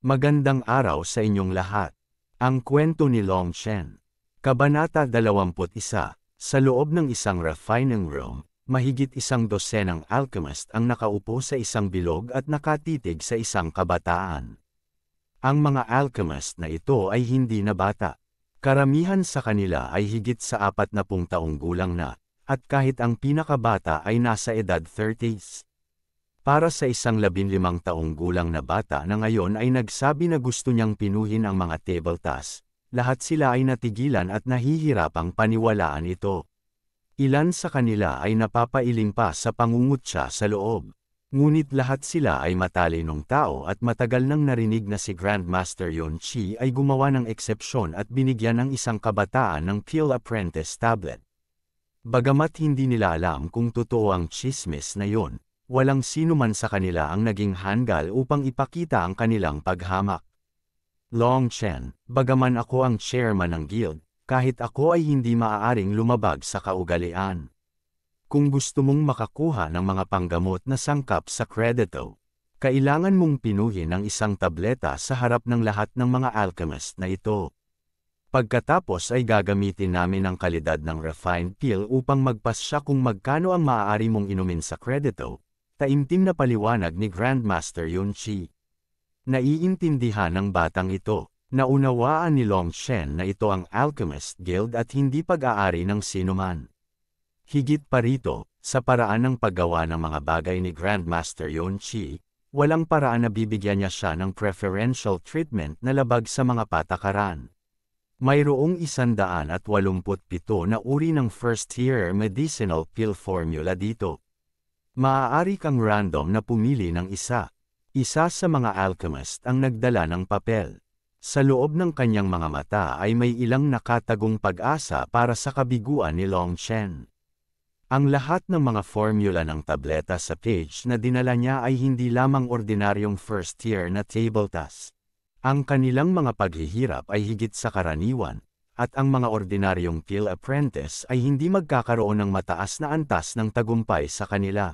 Magandang araw sa inyong lahat. Ang kwento ni Long Chen. Kabanata 21. Sa loob ng isang refining room, mahigit 12 alchemist ang nakaupo sa isang bilog at nakatitig sa isang kabataan. Ang mga alchemist na ito ay hindi na bata. Karamihan sa kanila ay higit sa 40 taong gulang na, at kahit ang pinakabata ay nasa edad 30s. Para sa isang 15 taong gulang na bata na ngayon ay nagsabi na gusto niyang pinuhin ang mga table tasks, lahat sila ay natigilan at nahihirapang paniwalaan ito. Ilan sa kanila ay napapailing pa sa pangungutya sa loob. Ngunit lahat sila ay matalinong tao at matagal nang narinig na si Grandmaster Yuan Chi ay gumawa ng eksepsyon at binigyan ng isang kabataan ng Peel Apprentice tablet. Bagamat hindi nila alam kung totoo ang chismis na yon, walang sino man sa kanila ang naging handgal upang ipakita ang kanilang paghamak. Long Chen, bagaman ako ang chairman ng guild, kahit ako ay hindi maaaring lumabag sa kaugalian. Kung gusto mong makakuha ng mga panggamot na sangkap sa kredito, kailangan mong pinuhin ang isang tableta sa harap ng lahat ng mga alchemist na ito. Pagkatapos ay gagamitin namin ang kalidad ng refined peel upang magpasya kung magkano ang maaari mong inumin sa kredito. Taimtim na paliwanag ni Grandmaster Yuan Chi. Naiintindihan ng batang ito. Naunawaan ni Long Chen na ito ang Alchemist Guild at hindi pag-aari ng sinuman. Higit pa rito, sa paraan ng paggawa ng mga bagay ni Grandmaster Yuan Chi, walang paraan na bibigyan niya siya ng preferential treatment na labag sa mga patakaran. Mayroong 187 na uri ng first-year medicinal pill formula dito. Maaari kang random na pumili ng isa. Isa sa mga alchemist ang nagdala ng papel. Sa loob ng kanyang mga mata ay may ilang nakatagong pag-asa para sa kabiguan ni Long Chen. Ang lahat ng mga formula ng tableta sa page na dinala niya ay hindi lamang ordinaryong first-year na table task. Ang kanilang mga paghihirap ay higit sa karaniwan, at ang mga ordinaryong pill apprentice ay hindi magkakaroon ng mataas na antas ng tagumpay sa kanila.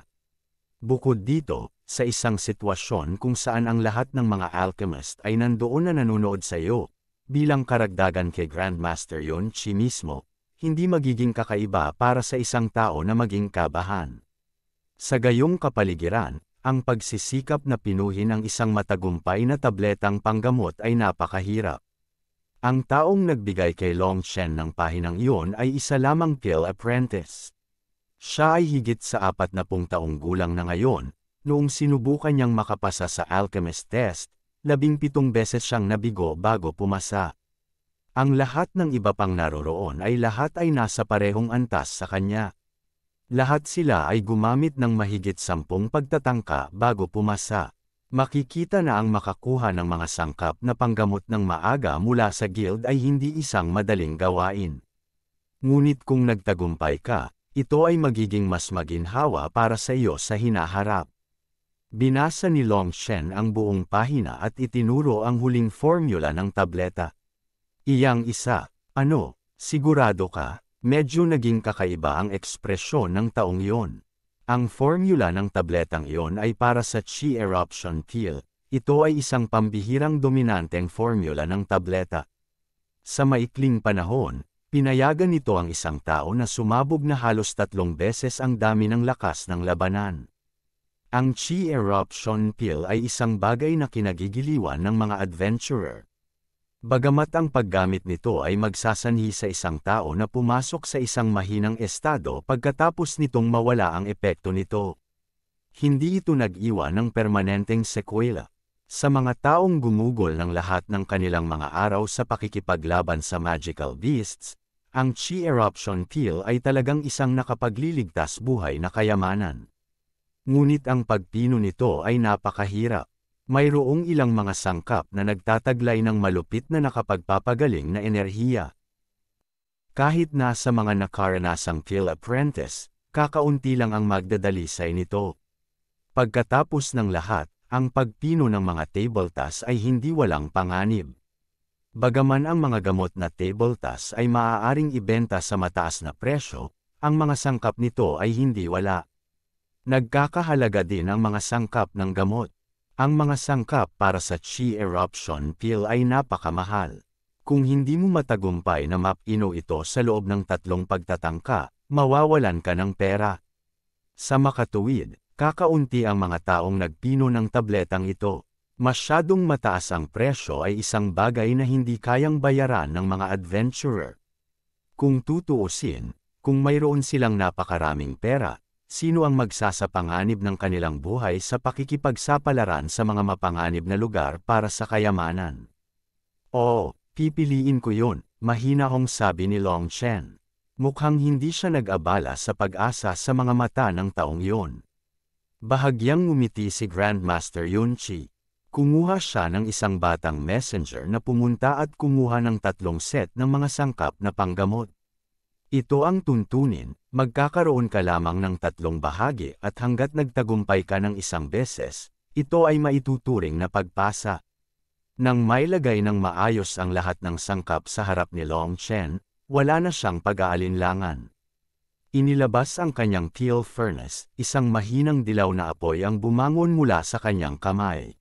Bukod dito, sa isang sitwasyon kung saan ang lahat ng mga alchemist ay nandoon na nanonood sa iyo, bilang karagdagan kay Grandmaster Yuan Chi mismo, hindi magiging kakaiba para sa isang tao na maging kabahan. Sa gayong kapaligiran, ang pagsisikap na pinuhin ang isang matagumpay na tabletang panggamot ay napakahirap. Ang taong nagbigay kay Long Chen ng pahinang iyon ay isa lamang pill apprentice. Siya ay higit sa 40 taong gulang na ngayon. Noong sinubukan niyang makapasa sa alchemist test, 17 beses siyang nabigo bago pumasa. Ang lahat ng iba pang naroroon ay lahat ay nasa parehong antas sa kanya. Lahat sila ay gumamit ng mahigit 10 pagtatangka bago pumasa. Makikita na ang makakuha ng mga sangkap na panggamot ng maaga mula sa guild ay hindi isang madaling gawain. Ngunit kung nagtagumpay ka, ito ay magiging mas maginhawa para sa iyo sa hinaharap. Binasa ni Long Chen ang buong pahina at itinuro ang huling formula ng tableta. Iyang isa, ano, sigurado ka? Medyo naging kakaiba ang ekspresyon ng taong iyon. Ang formula ng tabletang iyon ay para sa Chi Eruption Pill. Ito ay isang pambihirang dominanteng formula ng tableta. Sa maikling panahon, pinayagan nito ang isang tao na sumabog na halos 3 beses ang dami ng lakas ng labanan. Ang Chi Eruption Pill ay isang bagay na kinagigiliwan ng mga adventurer. Bagamat ang paggamit nito ay magsasanhi sa isang tao na pumasok sa isang mahinang estado pagkatapos nitong mawala ang epekto nito. Hindi ito nag-iwan ng permanenteng sekwela. Sa mga taong gumugol ng lahat ng kanilang mga araw sa pakikipaglaban sa magical beasts, ang Chi Eruption Pill ay talagang isang nakapagliligtas buhay na kayamanan. Ngunit ang pagpino nito ay napakahirap. Mayroong ilang mga sangkap na nagtataglay ng malupit na nakapagpapagaling na enerhiya. Kahit nasa mga nakaranasang pill apprentice, kakaunti lang ang magdadalisay nito. Pagkatapos ng lahat, ang pagpino ng mga table tasks ay hindi walang panganib. Bagaman ang mga gamot na table tasks ay maaaring ibenta sa mataas na presyo, ang mga sangkap nito ay hindi wala. Nagkakahalaga din ang mga sangkap ng gamot. Ang mga sangkap para sa Chi Eruption Pill ay napakamahal. Kung hindi mo matagumpay na mapino ito sa loob ng 3 pagtatangka, mawawalan ka ng pera. Sa makatuwid, kakaunti ang mga taong nagpino ng tabletang ito. Masyadong mataas ang presyo ay isang bagay na hindi kayang bayaran ng mga adventurer. Kung tutuusin, kung mayroon silang napakaraming pera, sino ang magsasapanganib ng kanilang buhay sa pakikipagsapalaran sa mga mapanganib na lugar para sa kayamanan? Oo, pipiliin ko yun, mahinahong sabi ni Long Chen. Mukhang hindi siya nag-abala sa pag-asa sa mga mata ng taong yun. Bahagyang ngumiti si Grandmaster Yunchi. Kumuha siya ng isang batang messenger na pumunta at kumuha ng 3 set ng mga sangkap na panggamot. Ito ang tuntunin, magkakaroon ka lamang ng 3 bahagi at hanggat nagtagumpay ka ng 1 beses, ito ay maituturing na pagpasa. Nang mailagay ng maayos ang lahat ng sangkap sa harap ni Long Chen, wala na siyang pag-aalinlangan. Inilabas ang kanyang teal furnace, isang mahinang dilaw na apoy ang bumangon mula sa kanyang kamay.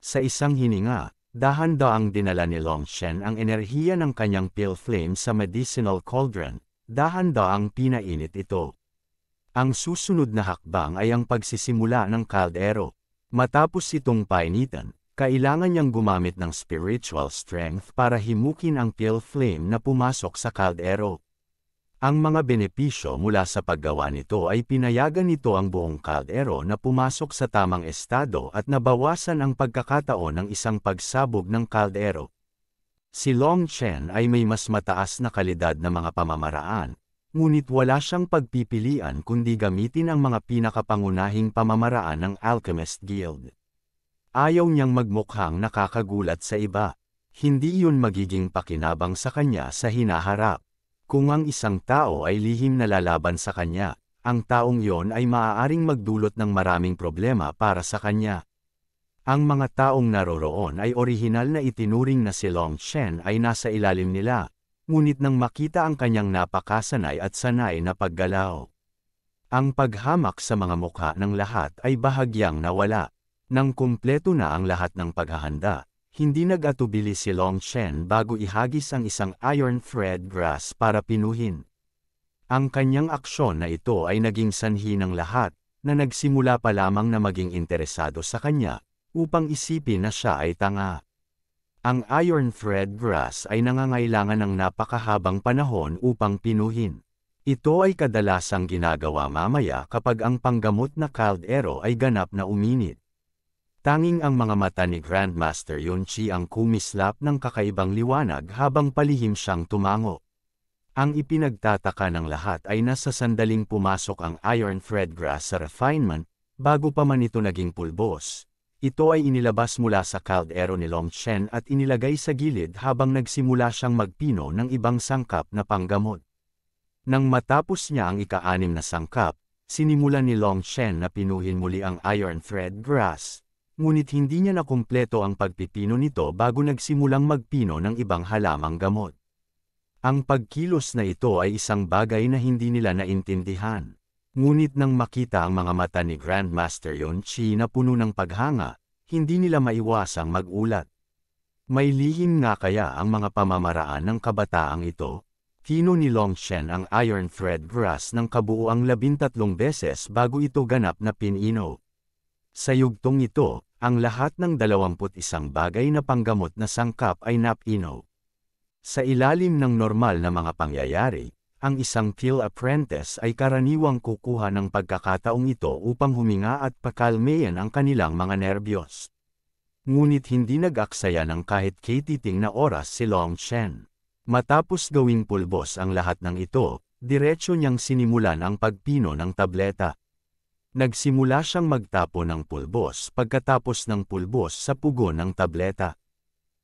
Sa isang hininga, dahan-daang dinala ni Long Chen ang enerhiya ng kanyang pale flame sa medicinal cauldron, dahan-daang pinainit ito. Ang susunod na hakbang ay ang pagsisimula ng kaldero. Matapos itong painitan, kailangan niyang gumamit ng spiritual strength para himukin ang pale flame na pumasok sa kaldero. Ang mga benepisyo mula sa paggawa nito ay pinayagan nito ang buong kaldero na pumasok sa tamang estado at nabawasan ang pagkakataon ng isang pagsabog ng kaldero. Si Long Chen ay may mas mataas na kalidad na mga pamamaraan, ngunit wala siyang pagpipilian kundi gamitin ang mga pinakapangunahing pamamaraan ng Alchemist Guild. Ayaw niyang magmukhang nakakagulat sa iba. Hindi iyon magiging pakinabang sa kanya sa hinaharap. Kung ang isang tao ay lihim na lalaban sa kanya, ang taong iyon ay maaaring magdulot ng maraming problema para sa kanya. Ang mga taong naroroon ay orihinal na itinuring na si Long Chen ay nasa ilalim nila, ngunit nang makita ang kanyang napakasanay at sanay na paggalaw, ang paghamak sa mga mukha ng lahat ay bahagyang nawala. Nang kumpleto na ang lahat ng paghahanda, hindi nag-atubili si Long Chen bago ihagis ang isang iron thread grass para pinuhin. Ang kanyang aksyon na ito ay naging sanhi ng lahat, na nagsimula pa lamang na maging interesado sa kanya, upang isipin na siya ay tanga. Ang iron thread grass ay nangangailangan ng napakahabang panahon upang pinuhin. Ito ay kadalasang ginagawa mamaya kapag ang panggamot na kaldero ay ganap na uminit. Tanging ang mga mata ni Grandmaster Yunchi ang kumislap ng kakaibang liwanag habang palihim siyang tumango. Ang ipinagtataka ng lahat ay nasa sandaling pumasok ang iron thread grass sa refinement, bago pa man ito naging pulbos. Ito ay inilabas mula sa kaldero ni Long Chen at inilagay sa gilid habang nagsimula siyang magpino ng ibang sangkap na panggamot. Nang matapos niya ang ika-6 na sangkap, sinimulan ni Long Chen na pinuhin muli ang iron thread grass. Ngunit hindi niya nakumpleto ang pagpipino nito bago nagsimulang magpino ng ibang halamang gamot. Ang pagkilos na ito ay isang bagay na hindi nila naintindihan. Ngunit nang makita ang mga mata ni Grandmaster Yunchi na puno ng paghanga, hindi nila maiwasang magulat. May lihim nga kaya ang mga pamamaraan ng kabataang ito? Pino ni Long Chen ang iron thread grass ng kabuuang 13 beses bago ito ganap na pinino. Sa yugtong ito, ang lahat ng 21 bagay na panggamot na sangkap ay napino. Sa ilalim ng normal na mga pangyayari, ang isang field apprentice ay karaniwang kukuha ng pagkakataong ito upang huminga at pakalmeyan ang kanilang mga nerbiyos. Ngunit hindi nag-aksaya ng kahit katiting na oras si Long Chen. Matapos gawing pulbos ang lahat ng ito, diretso niyang sinimulan ang pagpino ng tableta. Nagsimula siyang magtapo ng pulbos pagkatapos ng pulbos sa pugo ng tableta.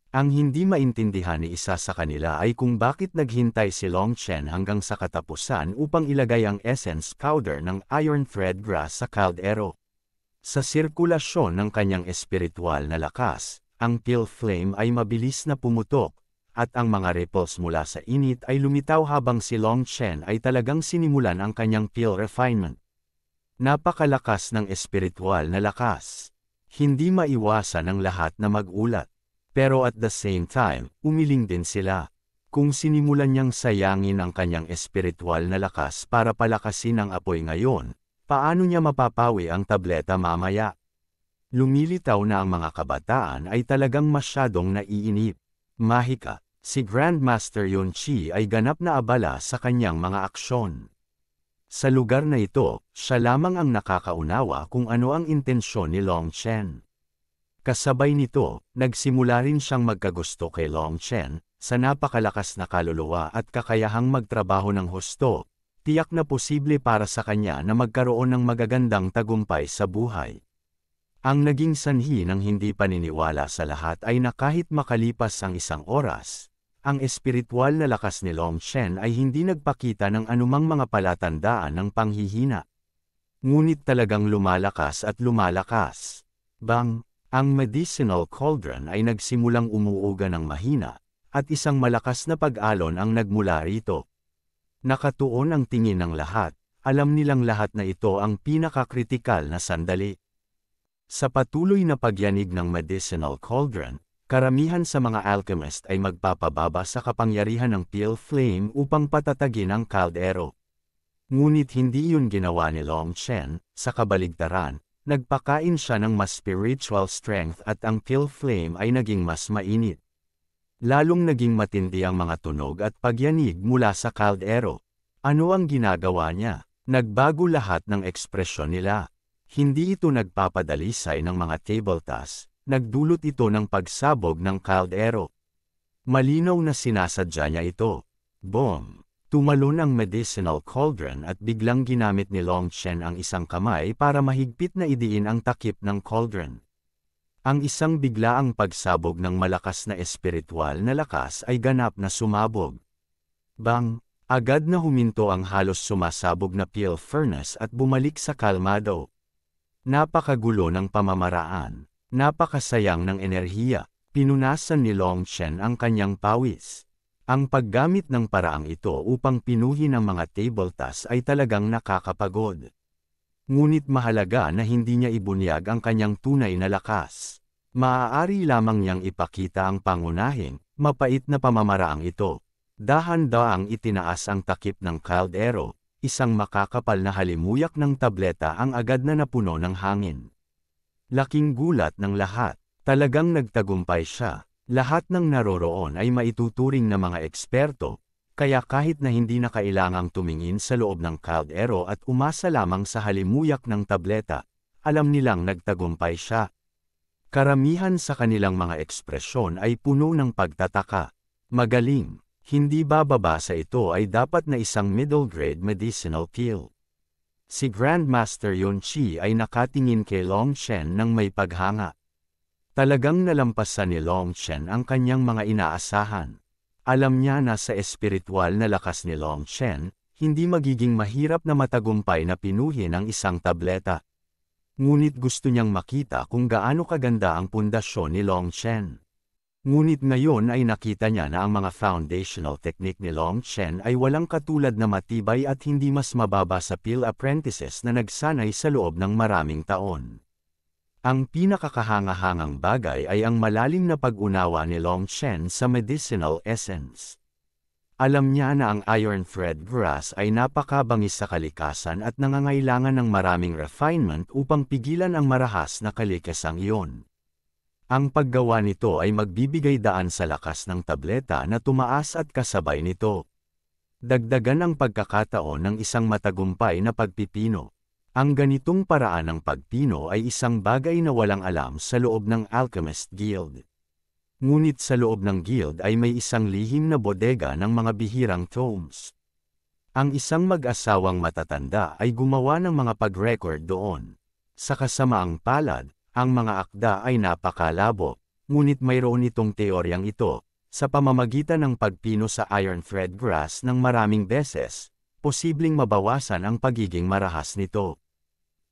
Ang hindi maintindihan ni isa sa kanila ay kung bakit naghintay si Long Chen hanggang sa katapusan upang ilagay ang essence powder ng iron thread grass sa kaldero. Sa sirkulasyon ng kanyang espiritual na lakas, ang pale flame ay mabilis na pumutok, at ang mga ripples mula sa init ay lumitaw habang si Long Chen ay talagang sinimulan ang kanyang pale refinement. Napakalakas ng espiritual na lakas. Hindi maiwasan ng lahat na magulat. Pero at the same time, umiling din sila. Kung sinimulan niyang sayangin ang kanyang espiritual na lakas para palakasin ang apoy ngayon, paano niya mapapawi ang tableta mamaya? Lumilitaw na ang mga kabataan ay talagang masyadong naiinip. Mahika, si Grandmaster Yun Chi ay ganap na abala sa kanyang mga aksyon. Sa lugar na ito, siya lamang ang nakakaunawa kung ano ang intensyon ni Long Chen. Kasabay nito, nagsimula rin siyang magkagusto kay Long Chen, sa napakalakas na kaluluwa at kakayahang magtrabaho ng husto, tiyak na posible para sa kanya na magkaroon ng magagandang tagumpay sa buhay. Ang naging sanhi ng hindi paniniwala sa lahat ay na kahit makalipas ang isang oras, ang espiritual na lakas ni Long Chen ay hindi nagpakita ng anumang mga palatandaan ng panghihina. Ngunit talagang lumalakas at lumalakas. Bang! Ang medicinal cauldron ay nagsimulang umuuga ng mahina, at isang malakas na pag-alon ang nagmula rito. Nakatuon ang tingin ng lahat, alam nilang lahat na ito ang pinakakritikal na sandali. Sa patuloy na pagyanig ng medicinal cauldron, karamihan sa mga alchemist ay magpapababa sa kapangyarihan ng pale flame upang patatagin ang kaldero. Ngunit hindi yun ginawa ni Long Chen, sa kabaligtaran. Nagpakain siya ng mas spiritual strength at ang pale flame ay naging mas mainit. Lalong naging matindi ang mga tunog at pagyanig mula sa kaldero. Ano ang ginagawa niya? Nagbago lahat ng ekspresyon nila. Hindi ito nagpapadalisay ng mga tabletas, nagdulot ito ng pagsabog ng kaldero. Malinaw na sinasadya niya ito. Boom! Tumalon ang medicinal cauldron at biglang ginamit ni Long Chen ang isang kamay para mahigpit na idiin ang takip ng cauldron. Ang isang biglaang pagsabog ng malakas na espiritual na lakas ay ganap na sumabog. Bang! Agad na huminto ang halos sumasabog na pale furnace at bumalik sa kalmado. Napakagulo ng pamamaraan. Napakasayang ng enerhiya. Pinunasan ni Long Chen ang kanyang pawis. Ang paggamit ng paraang ito upang pinuhin ang mga tabletas ay talagang nakakapagod. Ngunit mahalaga na hindi niya ibunyag ang kanyang tunay na lakas. Maaari lamang niyang ipakita ang pangunahing, mapait na pamamaraang ito. Dahan-daang itinaas ang takip ng kaldero, isang makakapal na halimuyak ng tableta ang agad na napuno ng hangin. Laking gulat ng lahat, talagang nagtagumpay siya. Lahat ng naroroon ay maituturing na mga eksperto, kaya kahit na hindi na kailangang tumingin sa loob ng kaldero at umasa lamang sa halimuyak ng tableta, alam nilang nagtagumpay siya. Karamihan sa kanilang mga ekspresyon ay puno ng pagtataka. Magaling, hindi bababa sa ito ay dapat na isang middle-grade medicinal pill. Si Grandmaster Yun Chi ay nakatingin kay Long Chen ng may paghanga. Talagang nalampasan ni Long Chen ang kanyang mga inaasahan. Alam niya na sa espiritual na lakas ni Long Chen, hindi magiging mahirap na matagumpay na pinuhin ang isang tableta. Ngunit gusto niyang makita kung gaano kaganda ang pundasyon ni Long Chen. Ngunit ngayon ay nakita niya na ang mga foundational technique ni Long Chen ay walang katulad na matibay at hindi mas mababa sa pill apprentices na nagsanay sa loob ng maraming taon. Ang pinakakahangahangang bagay ay ang malalim na pag-unawa ni Long Chen sa medicinal essence. Alam niya na ang iron thread grass ay napakabangis sa kalikasan at nangangailangan ng maraming refinement upang pigilan ang marahas na kalikasang iyon. Ang paggawa nito ay magbibigay daan sa lakas ng tableta na tumaas at kasabay nito. Dagdagan ang pagkakataon ng isang matagumpay na pagpipino. Ang ganitong paraan ng pagpino ay isang bagay na walang alam sa loob ng Alchemist Guild. Ngunit sa loob ng guild ay may isang lihim na bodega ng mga bihirang tomes. Ang isang mag-asawang matatanda ay gumawa ng mga pag-record doon. Sa kasamaang palad, ang mga akda ay napakalabo, ngunit mayroon itong teoryang ito, sa pamamagitan ng pagpino sa iron thread grass ng maraming beses, posibleng mabawasan ang pagiging marahas nito.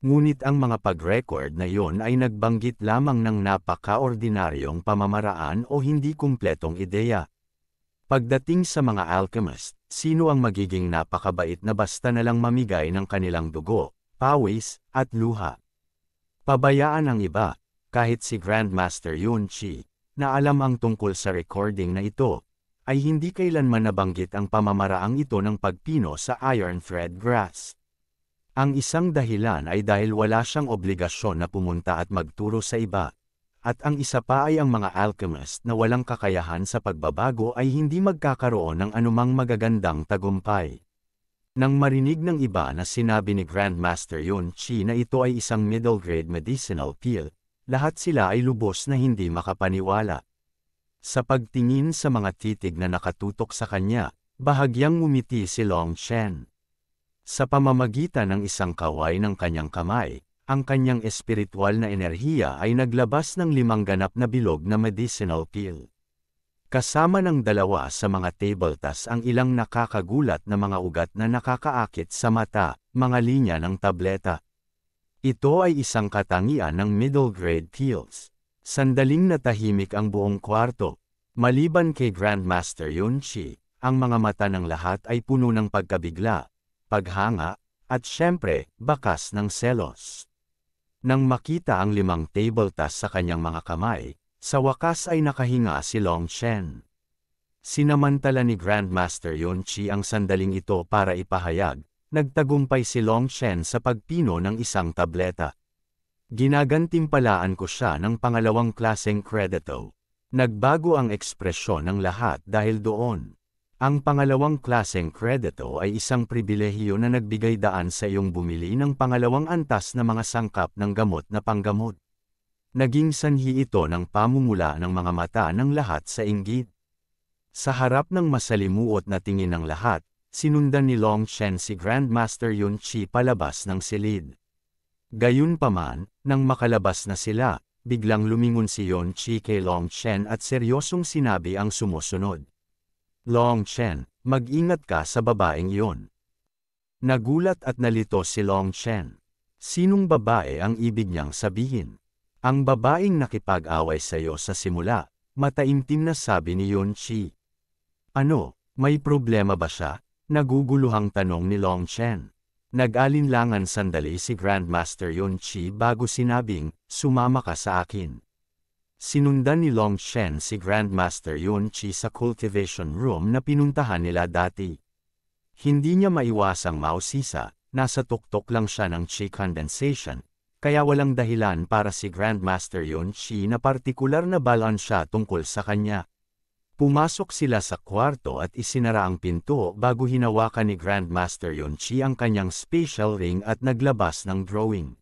Ngunit ang mga pag-record na iyon ay nagbanggit lamang ng napaka-ordinaryong pamamaraan o hindi kumpletong ideya. Pagdating sa mga alchemist, sino ang magiging napakabait na basta nalang mamigay ng kanilang dugo, pawis, at luha? Pabayaan ang iba, kahit si Grandmaster Yun Chi, na alam ang tungkol sa recording na ito, ay hindi kailanman nabanggit ang pamamaraang ito ng pagpino sa Iron Thread Grass. Ang isang dahilan ay dahil wala siyang obligasyon na pumunta at magturo sa iba, at ang isa pa ay ang mga alchemist na walang kakayahan sa pagbabago ay hindi magkakaroon ng anumang magagandang tagumpay. Nang marinig ng iba na sinabi ni Grandmaster Yun Chi na ito ay isang middle-grade medicinal pill, lahat sila ay lubos na hindi makapaniwala. Sa pagtingin sa mga titig na nakatutok sa kanya, bahagyang ngumiti si Long Chen. Sa pamamagitan ng isang kaway ng kanyang kamay, ang kanyang espiritual na enerhiya ay naglabas ng 5 ganap na bilog na medicinal pill. Kasama ng 2 sa mga tabletas ang ilang nakakagulat na mga ugat na nakakaakit sa mata, mga linya ng tableta. Ito ay isang katangian ng middle-grade pills. Sandaling natahimik ang buong kwarto. Maliban kay Grandmaster Yun Chi, ang mga mata ng lahat ay puno ng pagkabigla, paghanga, at syempre, bakas ng selos. Nang makita ang 5 tabletas sa kanyang mga kamay, sa wakas ay nakahinga si Long Chen. Sinamantala ni Grandmaster Yun Chi ang sandaling ito para ipahayag, nagtagumpay si Long Chen sa pagpino ng isang tableta. Ginagantimpalaan ko siya ng pangalawang klaseng kredito. Nagbago ang ekspresyon ng lahat dahil doon. Ang pangalawang klaseng kredito ay isang pribilehiyo na nagbigay daan sa iyong bumili ng pangalawang antas na mga sangkap ng gamot na panggamot. Naging sanhi ito ng pamumula ng mga mata ng lahat sa inggit. Sa harap ng masalimuot na tingin ng lahat, sinundan ni Long Chen si Grandmaster Yun Chi palabas ng silid. Gayunpaman, nang makalabas na sila, biglang lumingon si Yun Chi kay Long Chen at seryosong sinabi ang sumusunod. Long Chen, mag-ingat ka sa babaeng iyon. Nagulat at nalito si Long Chen. Sinong babae ang ibig niyang sabihin? Ang babaeng nakipag-away sa iyo sa simula, mataimtim na sabi ni Yun Chi. Ano, may problema ba siya? Naguguluhang tanong ni Long Chen. Nag-alinlangan sandali si Grandmaster Yun Chi bago sinabing, sumama ka sa akin. Sinundan ni Long Chen si Grandmaster Yun Chi sa cultivation room na pinuntahan nila dati. Hindi niya maiwasang mausisa, nasa tuktok lang siya ng chi condensation, kaya walang dahilan para si Grandmaster Yun Chi na partikular na balan siya tungkol sa kanya. Pumasok sila sa kwarto at isinara ang pinto bago hinawakan ni Grandmaster Yun Chi ang kanyang special ring at naglabas ng drawing.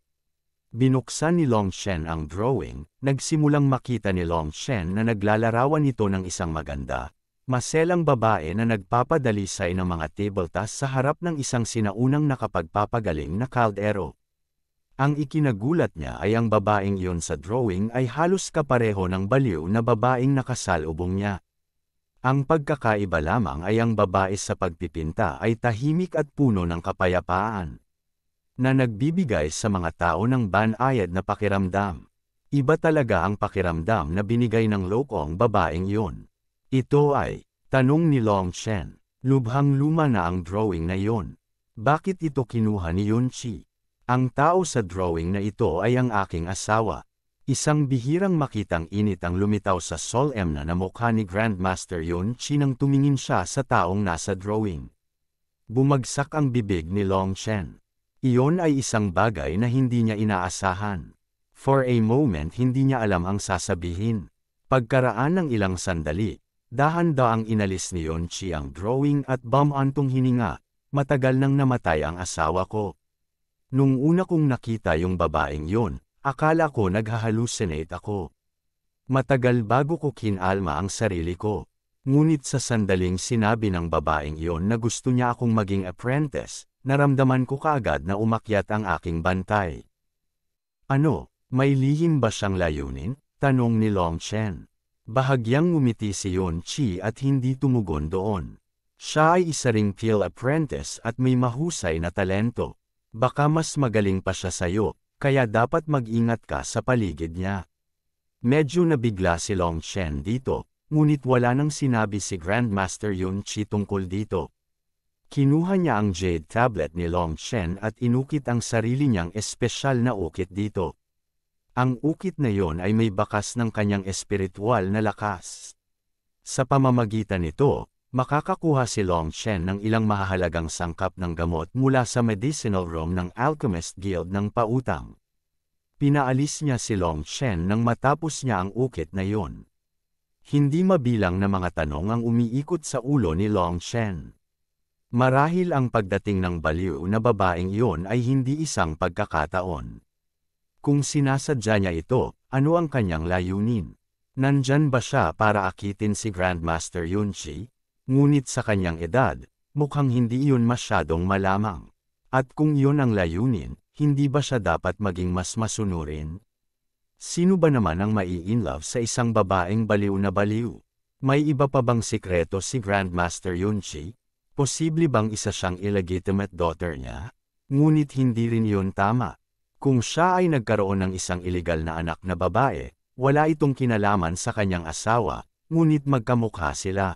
Binuksan ni Long Chen ang drawing, nagsimulang makita ni Long Chen na naglalarawan ito ng isang maganda, maselang babae na nagpapadalisay ng mga tabletas sa harap ng isang sinaunang nakapagpapagaling na kaldero. Ang ikinagulat niya ay ang babaeng iyon sa drawing ay halos kapareho ng baliw na babaeng nakasalubong niya. Ang pagkakaiba lamang ay ang babae sa pagpipinta ay tahimik at puno ng kapayapaan, na nagbibigay sa mga tao ng banayad na pakiramdam. Iba talaga ang pakiramdam na binigay ng lokong babaeng iyon. Ito ay, tanong ni Long Chen, lubhang luma na ang drawing na iyon. Bakit ito kinuha ni Yun Chi? Ang tao sa drawing na ito ay ang aking asawa. Isang bihirang makitang init ang lumitaw sa solemn na mukha ni Grandmaster Yun Chi nang tumingin siya sa taong nasa drawing. Bumagsak ang bibig ni Long Chen. Iyon ay isang bagay na hindi niya inaasahan. For a moment hindi niya alam ang sasabihin. Pagkaraan ng ilang sandali, dahan-daang inalis ni Yun Chi ang drawing at bumantong hininga, matagal nang namatay ang asawa ko. Nung una kong nakita yung babaeng yun, akala ko naghahalucinate ako. Matagal bago ko kinalma ang sarili ko. Ngunit sa sandaling sinabi ng babaeng iyon na gusto niya akong maging apprentice, naramdaman ko kaagad na umakyat ang aking bantay. Ano, may lihim ba siyang layunin? Tanong ni Long Chen. Bahagyang ngumiti si Yun Chi at hindi tumugon doon. Siya ay isa ring field apprentice at may mahusay na talento. Baka mas magaling pa siya sa'yo. Kaya dapat mag-ingat ka sa paligid niya. Medyo nabigla si Long Chen dito, ngunit wala nang sinabi si Grandmaster Yun Chi tungkol dito. Kinuha niya ang jade tablet ni Long Chen at inukit ang sarili niyang espesyal na ukit dito. Ang ukit na yon ay may bakas ng kanyang espiritual na lakas. Sa pamamagitan nito, makakakuha si Long Chen ng ilang mahahalagang sangkap ng gamot mula sa medicinal room ng Alchemist Guild ng pautang. Pinaalis niya si Long Chen nang matapos niya ang ukit na yon. Hindi mabilang na mga tanong ang umiikot sa ulo ni Long Chen. Marahil ang pagdating ng baliw na babaeng iyon ay hindi isang pagkakataon. Kung sinasadya niya ito, ano ang kanyang layunin? Nandyan ba siya para akitin si Grandmaster Yunchi? Ngunit sa kanyang edad, mukhang hindi iyon masyadong malamang. At kung iyon ang layunin, hindi ba siya dapat maging mas masunurin? Sino ba naman ang mai-inlove sa isang babaeng baliw na baliw? May iba pa bang sikreto si Grandmaster Yunchi? Posible bang isa siyang illegitimate daughter niya? Ngunit hindi rin iyon tama. Kung siya ay nagkaroon ng isang iligal na anak na babae, wala itong kinalaman sa kanyang asawa, ngunit magkamukha sila.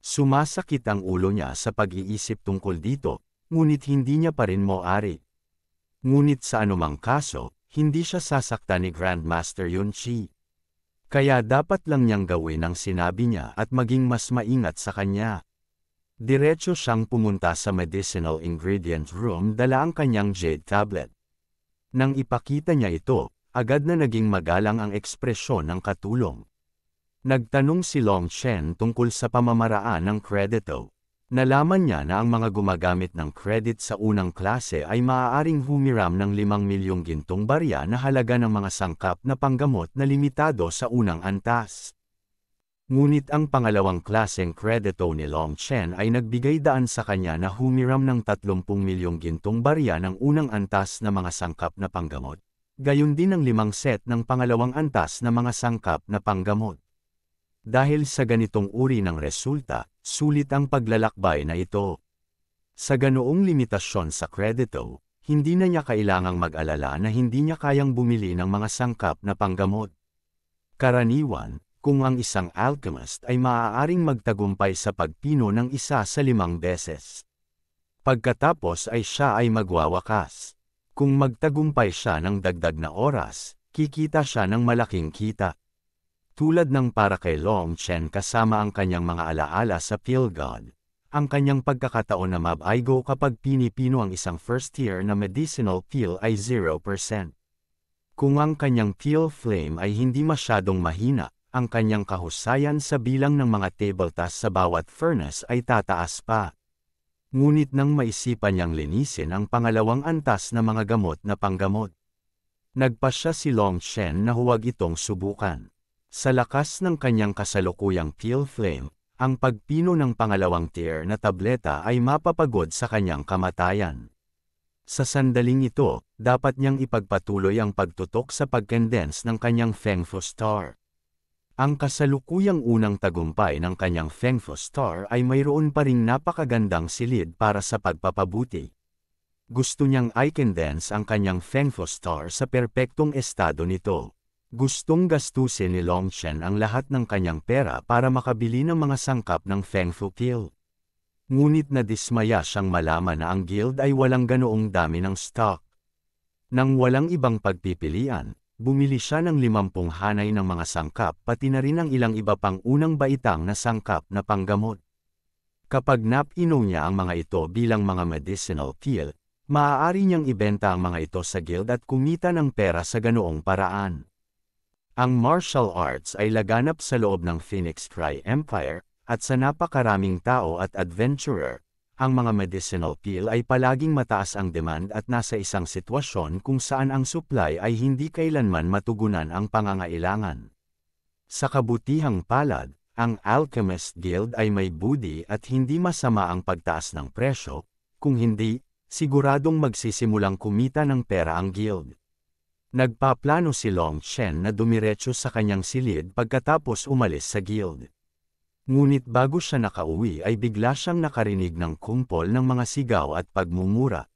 Sumasakit ang ulo niya sa pag-iisip tungkol dito, ngunit hindi niya pa rin moari. Ngunit sa anumang kaso, hindi siya sasaktan ni Grandmaster Yunchi. Kaya dapat lang niyang gawin ang sinabi niya at maging mas maingat sa kanya. Diretso siyang pumunta sa medicinal ingredient room dala ang kanyang jade tablet. Nang ipakita niya ito, agad na naging magalang ang ekspresyon ng katulong. Nagtanong si Long Chen tungkol sa pamamaraan ng kredito. Nalaman niya na ang mga gumagamit ng credit sa unang klase ay maaaring humiram ng 5 milyong gintong barya na halaga ng mga sangkap na panggamot na limitado sa unang antas. Ngunit ang pangalawang klaseng kredito ni Long Chen ay nagbigay daan sa kanya na humiram ng 30 milyong gintong barya ng unang antas na mga sangkap na panggamot, gayon din ang 5 set ng pangalawang antas na mga sangkap na panggamot. Dahil sa ganitong uri ng resulta, sulit ang paglalakbay na ito. Sa ganoong limitasyon sa kredito, hindi na niya kailangang mag-alala na hindi niya kayang bumili ng mga sangkap na panggamot. Karaniwan, kung ang isang alchemist ay maaaring magtagumpay sa pagpino ng isa sa 5 beses. Pagkatapos ay siya ay magwawakas. Kung magtagumpay siya ng dagdag na oras, kikita siya ng malaking kita. Tulad ng para kay Long Chen kasama ang kanyang mga alaala sa Pill God, ang kanyang pagkakataon na mabaigo kapag pinipino ang isang first tier na medicinal pill ay 0%. Kung ang kanyang pill flame ay hindi masyadong mahina, ang kanyang kahusayan sa bilang ng mga tabletas sa bawat furnace ay tataas pa. Ngunit nang maisipan niyang linisin ang pangalawang antas na mga gamot na panggamot, nagpasya si Long Chen na huwag itong subukan. Sa lakas ng kanyang kasalukuyang pill flame, ang pagpino ng pangalawang tier na tableta ay mapapagod sa kanyang kamatayan. Sa sandaling ito, dapat niyang ipagpatuloy ang pagtutok sa pag-condense ng kanyang Feng Fu Star. Ang kasalukuyang unang tagumpay ng kanyang Feng Fu Star ay mayroon pa ring napakagandang silid para sa pagpapabuti. Gusto niyang i-condense ang kanyang Feng Fu Star sa perpektong estado nito. Gustong gastusin ni Long Chen ang lahat ng kanyang pera para makabili ng mga sangkap ng Feng Fu Pill. Ngunit nadismaya siyang malaman na ang guild ay walang ganoong dami ng stock. Nang walang ibang pagpipilian, bumili siya ng 50 hanay ng mga sangkap pati na rin ang ilang iba pang unang baitang na sangkap na panggamot. Kapag napino niya ang mga ito bilang mga medicinal pill, maaari niyang ibenta ang mga ito sa guild at kumita ng pera sa ganoong paraan. Ang martial arts ay laganap sa loob ng Phoenix Cry Empire, at sa napakaraming tao at adventurer, ang mga medicinal pill ay palaging mataas ang demand at nasa isang sitwasyon kung saan ang supply ay hindi kailanman matugunan ang pangangailangan. Sa kabutihang palad, ang Alchemist Guild ay may budi at hindi masama ang pagtaas ng presyo, kung hindi, siguradong magsisimulang kumita ng pera ang guild. Nagpaplano si Long Chen na dumiretso sa kanyang silid pagkatapos umalis sa guild. Ngunit bago siya nakauwi ay bigla siyang nakarinig ng kumpol ng mga sigaw at pagmumura.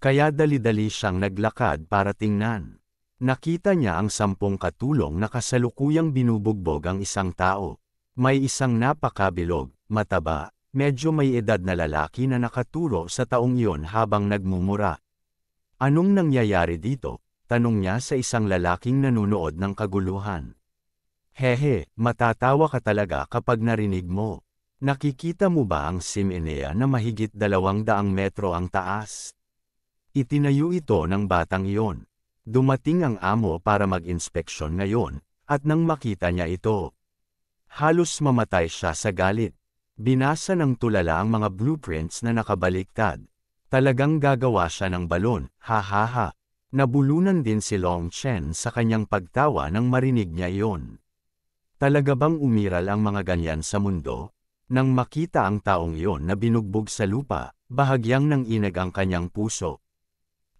Kaya dali-dali siyang naglakad para tingnan. Nakita niya ang 10 katulong na kasalukuyang binubugbog ang isang tao. May isang napakabilog, mataba, medyo may edad na lalaki na nakaturo sa taong iyon habang nagmumura. Anong nangyayari dito? Tanong niya sa isang lalaking nanunood ng kaguluhan. Hehe, matatawa ka talaga kapag narinig mo. Nakikita mo ba ang Sim Enea na mahigit 200 metro ang taas? Itinayo ito ng batang iyon. Dumating ang amo para mag-inspeksyon ngayon, at nang makita niya ito, halos mamatay siya sa galit. Binasa ng tulala ang mga blueprints na nakabaliktad. Talagang gagawa siya ng balon, ha. Nabulunan din si Long Chen sa kanyang pagtawa nang marinig niya iyon. Talaga bang umiral ang mga ganyan sa mundo? Nang makita ang taong iyon na binugbog sa lupa, bahagyang nanginag ang kanyang puso.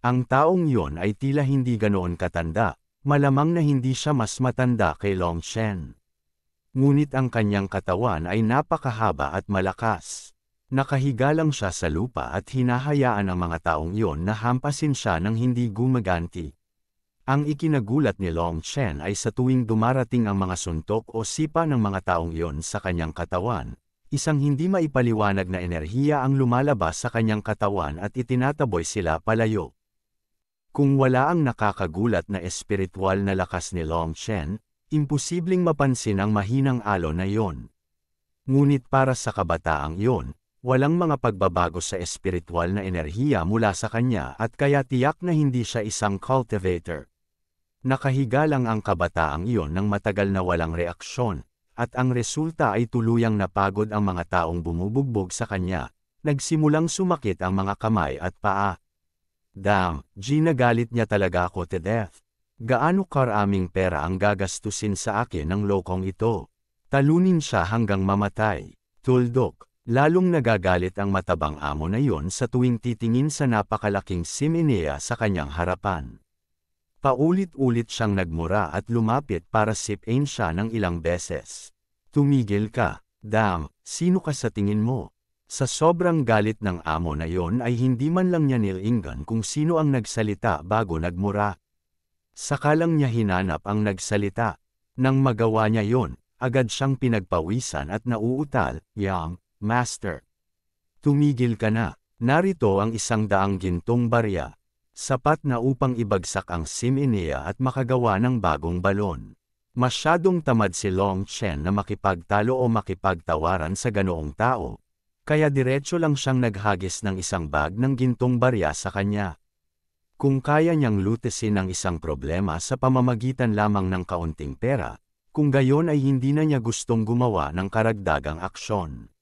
Ang taong iyon ay tila hindi ganoon katanda, malamang na hindi siya mas matanda kay Long Chen. Ngunit ang kanyang katawan ay napakahaba at malakas. Nakahiga lang siya sa lupa at hinahayaan ang mga taong iyon na hampasin siya ng hindi gumaganti. Ang ikinagulat ni Long Chen ay sa tuwing dumarating ang mga suntok o sipa ng mga taong iyon sa kanyang katawan, isang hindi maipaliwanag na enerhiya ang lumalabas sa kanyang katawan at itinataboy sila palayo. Kung wala ang nakakagulat na espiritual na lakas ni Long Chen, imposibleng mapansin ang mahinang alon na iyon. Ngunit para sa kabataang iyon, walang mga pagbabago sa espiritual na enerhiya mula sa kanya at kaya tiyak na hindi siya isang cultivator. Nakahiga lang ang kabataang iyon ng matagal na walang reaksyon, at ang resulta ay tuluyang napagod ang mga taong bumubugbog sa kanya, nagsimulang sumakit ang mga kamay at paa. Damn, ginagalit niya talaga ako to death. Gaano karaming pera ang gagastusin sa akin ng lokong ito? Talunin siya hanggang mamatay. Tuldok, lalong nagagalit ang matabang amo na yon sa tuwing titingin sa napakalaking Sim Enea sa kanyang harapan. Paulit-ulit siyang nagmura at lumapit para sipain siya ng ilang beses. Tumigil ka, damn, sino ka sa tingin mo? Sa sobrang galit ng amo na yon ay hindi man lang niya nilingan kung sino ang nagsalita bago nagmura. Saka lang niya hinanap ang nagsalita. Nang magawa niya yon, agad siyang pinagpawisan at nauutal, "Yang, Master. Tumigil ka na, narito ang 100 gintong barya. Sapat na upang ibagsak ang Sim Enea at makagawa ng bagong balon." Masyadong tamad si Long Chen na makipagtalo o makipagtawaran sa ganoong tao, kaya diretso lang siyang naghagis ng isang bag ng gintong barya sa kanya. Kung kaya niyang lutesin ang isang problema sa pamamagitan lamang ng kaunting pera, kung gayon ay hindi na niya gustong gumawa ng karagdagang aksyon.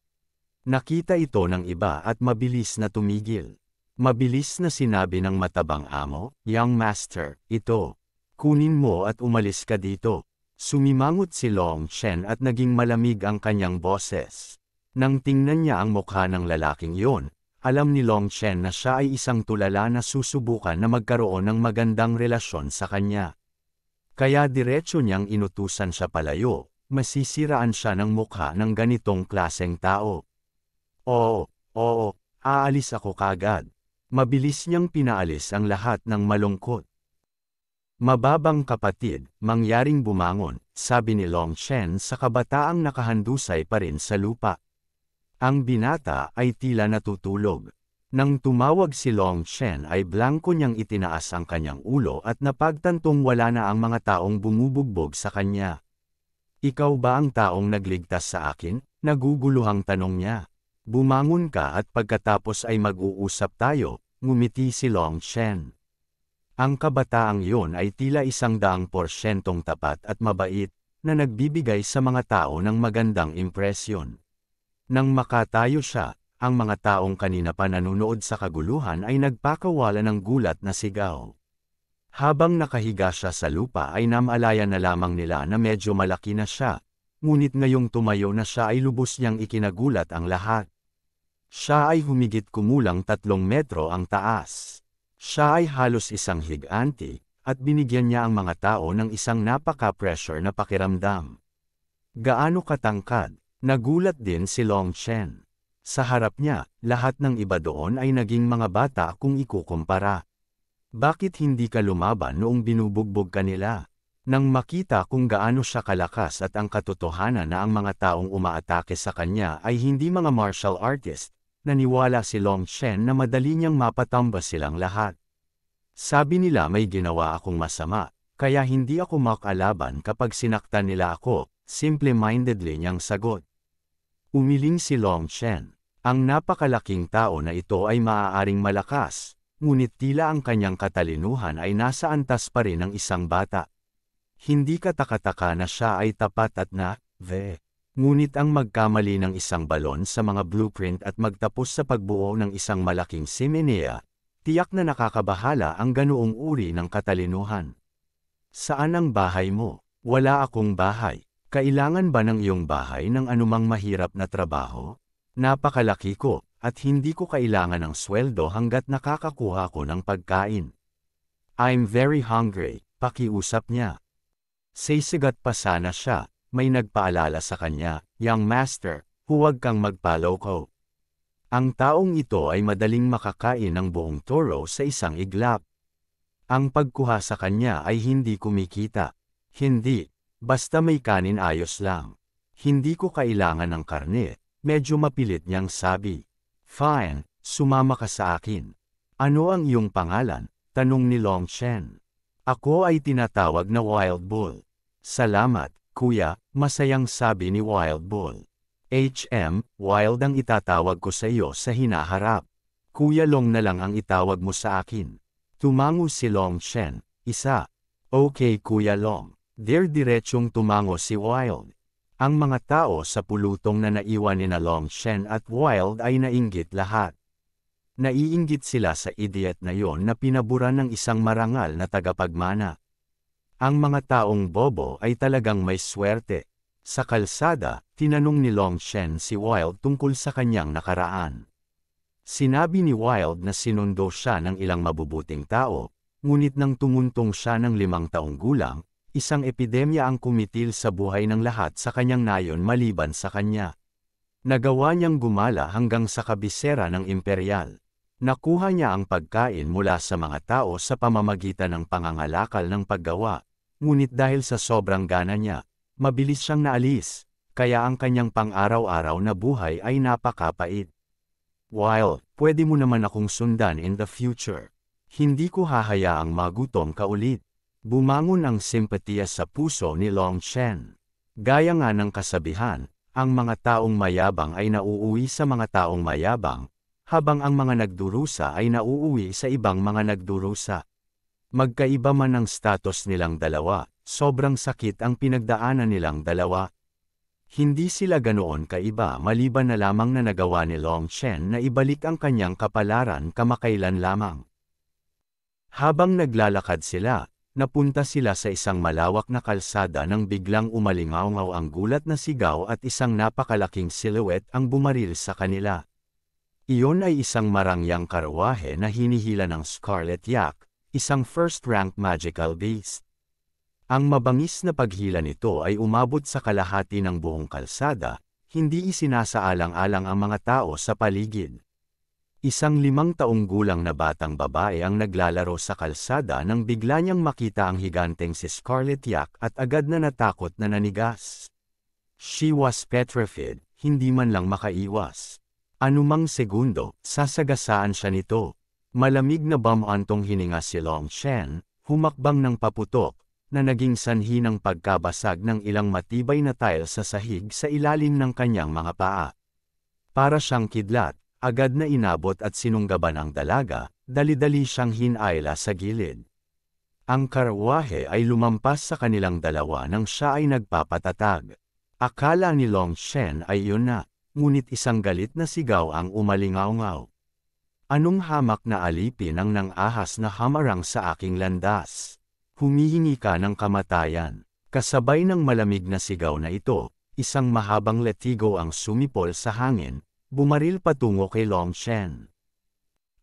Nakita ito ng iba at mabilis na tumigil. Mabilis na sinabi ng matabang amo, "Young Master, ito. Kunin mo at umalis ka dito." Sumimangot si Long Chen at naging malamig ang kanyang boses. Nang tingnan niya ang mukha ng lalaking iyon, alam ni Long Chen na siya ay isang tulala na susubukan na magkaroon ng magandang relasyon sa kanya. Kaya diretso niyang inutusan siya palayo, masisiraan siya ng mukha ng ganitong klaseng tao. Oo, aalis ako kagad. Mabilis niyang pinaalis ang lahat ng malungkot. "Mababang kapatid, mangyaring bumangon," sabi ni Long Chen sa kabataang nakahandusay pa rin sa lupa. Ang binata ay tila natutulog. Nang tumawag si Long Chen ay blangko niyang itinaas ang kanyang ulo at napagtantong wala na ang mga taong bumubugbog sa kanya. "Ikaw ba ang taong nagligtas sa akin?" Naguguluhang tanong niya. "Bumangon ka at pagkatapos ay mag-uusap tayo," ngumiti si Long Chen. Ang kabataang iyon ay tila 100% tapat at mabait, na nagbibigay sa mga tao ng magandang impresyon. Nang makatayo siya, ang mga taong kanina pa nanunood sa kaguluhan ay nagpakawala ng gulat na sigaw. Habang nakahiga siya sa lupa ay namalayan na lamang nila na medyo malaki na siya, ngunit ngayong tumayo na siya ay lubos niyang ikinagulat ang lahat. Siya ay humigit kumulang 3 metro ang taas. Siya ay halos isang higante, at binigyan niya ang mga tao ng isang napaka-pressure na pakiramdam. Gaano katangkad? Nagulat din si Long Chen. Sa harap niya, lahat ng iba doon ay naging mga bata kung ikukumpara. Bakit hindi ka lumaban noong binubugbog ka nila? Nang makita kung gaano siya kalakas at ang katotohanan na ang mga taong umaatake sa kanya ay hindi mga martial artist, naniwala si Long Chen na madali niyang mapatamba silang lahat. Sabi nila may ginawa akong masama, kaya hindi ako makalaban kapag sinaktan nila ako, simple-mindedly niyang sagot. Umiling si Long Chen. Ang napakalaking tao na ito ay maaaring malakas, ngunit tila ang kanyang katalinuhan ay nasa antas pa rin ng isang bata. Hindi katakataka na siya ay tapat at ngunit ang magkamali ng isang balon sa mga blueprint at magtapos sa pagbuo ng isang malaking simenea, tiyak na nakakabahala ang ganoong uri ng katalinuhan. Saan ang bahay mo? Wala akong bahay. Kailangan ba ng iyong bahay ng anumang mahirap na trabaho? Napakalaki ko, at hindi ko kailangan ng sweldo hanggat nakakakuha ko ng pagkain. I'm very hungry, pakiusap niya. Sisigat pa sana siya. May nagpaalala sa kanya, "Young master, huwag kang magpaloko." Ang taong ito ay madaling makakain ng buong toro sa isang iglap. Ang pagkuha sa kanya ay hindi kumikita. Hindi, basta may kanin ayos lang. Hindi ko kailangan ng karne, medyo mapilit niyang sabi. Fine, sumama ka sa akin. Ano ang iyong pangalan? Tanong ni Long Chen. Ako ay tinatawag na Wild Bull. Salamat. Kuya, masayang sabi ni Wild Bull. Wild ang itatawag ko sa iyo sa hinaharap. Kuya Long na lang ang itawag mo sa akin. Tumango si Long Chen, isa. Okay Kuya Long. Diretsyong tumango si Wild. Ang mga tao sa pulutong na naiwan ni na Long Chen at Wild ay nainggit lahat. Naiinggit sila sa idiot na yon na pinaburan ng isang marangal na tagapagmana. Ang mga taong bobo ay talagang may swerte. Sa kalsada, tinanong ni Long Chen si Wild tungkol sa kanyang nakaraan. Sinabi ni Wild na sinundo siya ng ilang mabubuting tao, ngunit nang tumuntong siya ng 5 taong gulang, isang epidemya ang kumitil sa buhay ng lahat sa kanyang nayon maliban sa kanya. Nagawa niyang gumala hanggang sa kabisera ng imperial. Nakuha niya ang pagkain mula sa mga tao sa pamamagitan ng pangangalakal ng paggawa, ngunit dahil sa sobrang gana niya, mabilis siyang naalis, kaya ang kanyang pang-araw-araw na buhay ay napakapait. Wild, pwede mo naman akong sundan in the future. Hindi ko hahayaang magutom ka ulit. Bumangon ang simpatiya sa puso ni Long Chen. Gaya nga ng kasabihan, ang mga taong mayabang ay nauuwi sa mga taong mayabang, habang ang mga nagdurusa ay nauuwi sa ibang mga nagdurusa. Magkaiba man ang status nilang dalawa, sobrang sakit ang pinagdaanan nilang dalawa. Hindi sila ganoon kaiba maliban na lamang na nagawa ni Long Chen na ibalik ang kanyang kapalaran kamakailan lamang. Habang naglalakad sila, napunta sila sa isang malawak na kalsada nang biglang umalingaw ang gulat na sigaw at isang napakalaking silhouette ang bumaril sa kanila. Iyon ay isang marangyang karwahe na hinihila ng Scarlet Yak, isang first-rank magical beast. Ang mabangis na paghila nito ay umabot sa kalahati ng buong kalsada, hindi isinasaalang-alang ang mga tao sa paligid. Isang 5 taong gulang na batang babae ang naglalaro sa kalsada nang bigla niyang makita ang higanteng si Scarlet Yak at agad na natakot na nanigas. She was petrified, hindi man lang makaiwas. Anumang segundo, sasagasaan siya nito. Malamig na bamantong hininga si Long Chen, humakbang ng paputok, na naging sanhi ng pagkabasag ng ilang matibay na tile sa sahig sa ilalim ng kanyang mga paa. Para siyang kidlat, agad na inabot at sinunggaban ang dalaga, dali-dali siyang hinayla sa gilid. Ang karwahe ay lumampas sa kanilang dalawa nang siya ay nagpapatatag. Akala ni Long Chen ay yun na. Ngunit isang galit na sigaw ang umalingaw-ngaw. Anong hamak na alipin ang nang-ahas na hamarang sa aking landas? Humihingi ka ng kamatayan. Kasabay ng malamig na sigaw na ito, isang mahabang letigo ang sumipol sa hangin, bumaril patungo kay Long Chen.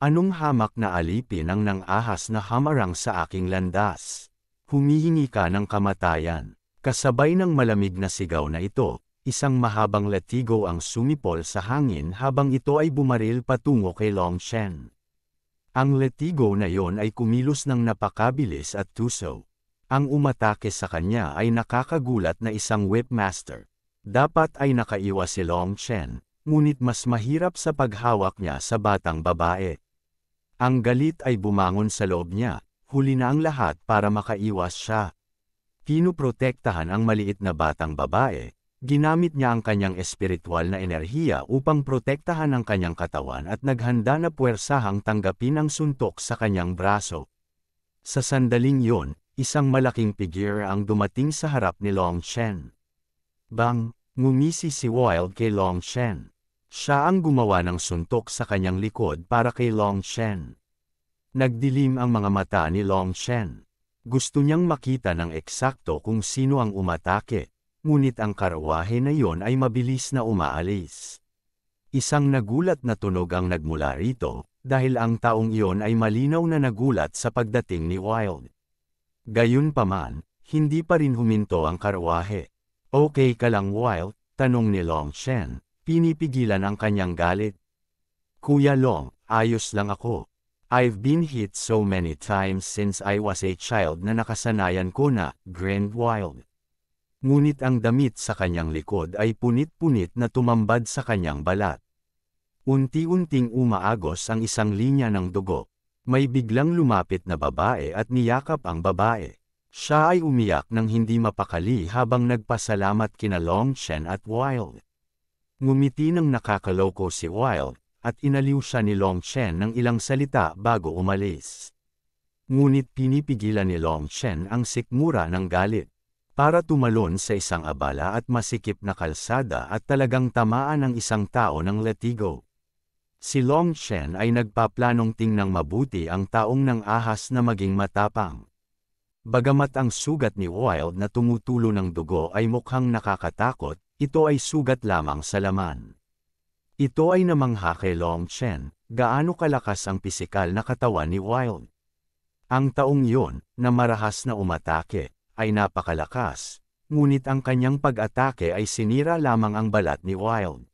Anong hamak na alipin ang nang-ahas na hamarang sa aking landas? Humihingi ka ng kamatayan. Kasabay ng malamig na sigaw na ito, isang mahabang letigo ang sumipol sa hangin habang ito ay bumaril patungo kay Long Chen. Ang letigo na yon ay kumilos ng napakabilis at tuso. Ang umatake sa kanya ay nakakagulat na isang whipmaster. Dapat ay nakaiwas si Long Chen, ngunit mas mahirap sa paghawak niya sa batang babae. Ang galit ay bumangon sa loob niya, huli na ang lahat para makaiwas siya. Pinoprotektahan ang maliit na batang babae, ginamit niya ang kanyang espiritual na enerhiya upang protektahan ang kanyang katawan at naghanda na puwersahang tanggapin ang suntok sa kanyang braso. Sa sandaling yon, isang malaking figure ang dumating sa harap ni Long Chen. Bang! Ngumisi si Wild kay Long Chen. Siya ang gumawa ng suntok sa kanyang likod para kay Long Chen. Nagdilim ang mga mata ni Long Chen. Gusto niyang makita ng eksakto kung sino ang umatake, ngunit ang karwahe na yon ay mabilis na umaalis. Isang nagulat na tunog ang nagmula rito, dahil ang taong iyon ay malinaw na nagulat sa pagdating ni Wild. Gayunpaman, hindi pa rin huminto ang karwahe. Okay ka lang Wild? Tanong ni Long Chen. Pinipigilan ang kanyang galit. Kuya Long, ayos lang ako. I've been hit so many times since I was a child na nakasanayan ko na, grinned Wild. Ngunit ang damit sa kanyang likod ay punit-punit na tumambad sa kanyang balat. Unti-unting umaagos ang isang linya ng dugo. May biglang lumapit na babae at niyakap ang babae. Siya ay umiyak nang hindi mapakali habang nagpasalamat kina Long Chen at Wild. Ngumiti ng nakakaloko si Wild, at inaliw siya ni Long Chen ng ilang salita bago umalis. Ngunit pinipigilan ni Long Chen ang sikmura ng galit, para tumalon sa isang abala at masikip na kalsada at talagang tamaan ang isang tao ng latigo. Si Long Chen ay nagpaplanong tingnang mabuti ang taong ng ahas na maging matapang. Bagamat ang sugat ni Wild na tumutulo ng dugo ay mukhang nakakatakot, ito ay sugat lamang sa laman. Ito ay namangha kay Long Chen, gaano kalakas ang pisikal na katawan ni Wild. Ang taong yon, na marahas na umatake, ay napakalakas, ngunit ang kanyang pag-atake ay sinira lamang ang balat ni Wild.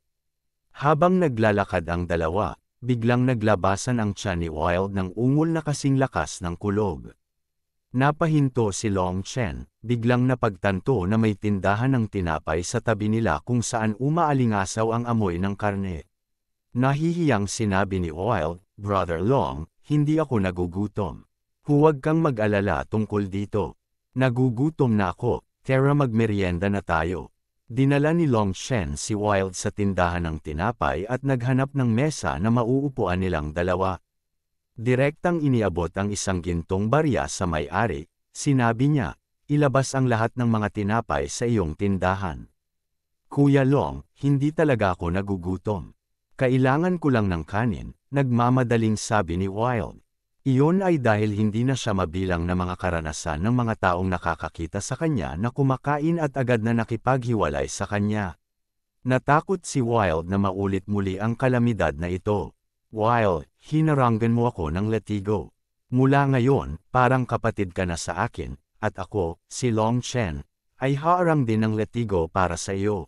Habang naglalakad ang dalawa, biglang naglabasan ang tiyan ni Wild ng ungol na kasing lakas ng kulog. Napahinto si Long Chen, biglang napagtanto na may tindahan ng tinapay sa tabi nila kung saan umaalingasaw ang amoy ng karne. Nahihiyang sinabi ni Wild, Brother Long, hindi ako nagugutom. Huwag kang mag-alala tungkol dito. Nagugutom na ako, tara magmeryenda na tayo. Dinala ni Long Chen si Wild sa tindahan ng tinapay at naghanap ng mesa na mauupuan nilang dalawa. Direktang iniabot ang isang gintong barya sa may-ari, sinabi niya, ilabas ang lahat ng mga tinapay sa iyong tindahan. Kuya Long, hindi talaga ako nagugutom. Kailangan ko lang ng kanin, nagmamadaling sabi ni Wild. Iyon ay dahil hindi na siya mabilang na mga karanasan ng mga taong nakakakita sa kanya na kumakain at agad na nakipaghiwalay sa kanya. Natakot si Wild na maulit muli ang kalamidad na ito. Wild, hinarangan mo ako ng latigo. Mula ngayon, parang kapatid ka na sa akin, at ako, si Long Chen, ay haarang din ng latigo para sa iyo.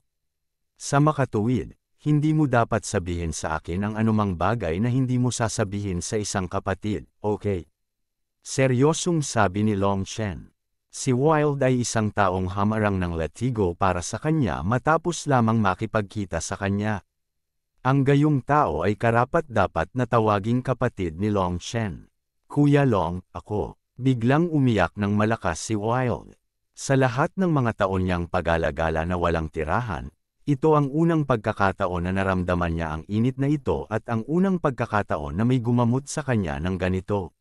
Sa makatuwid, hindi mo dapat sabihin sa akin ang anumang bagay na hindi mo sasabihin sa isang kapatid, okay? Seryosong sabi ni Long Chen. Si Wild ay isang taong hamarang ng latigo para sa kanya matapos lamang makipagkita sa kanya. Ang gayong tao ay karapat-dapat na tawaging kapatid ni Long Chen. Kuya Long, ako. Biglang umiyak ng malakas si Wild. Sa lahat ng mga taon niyang pag-alagala na walang tirahan, ito ang unang pagkakataon na naramdaman niya ang init na ito at ang unang pagkakataon na may gumamot sa kanya ng ganito.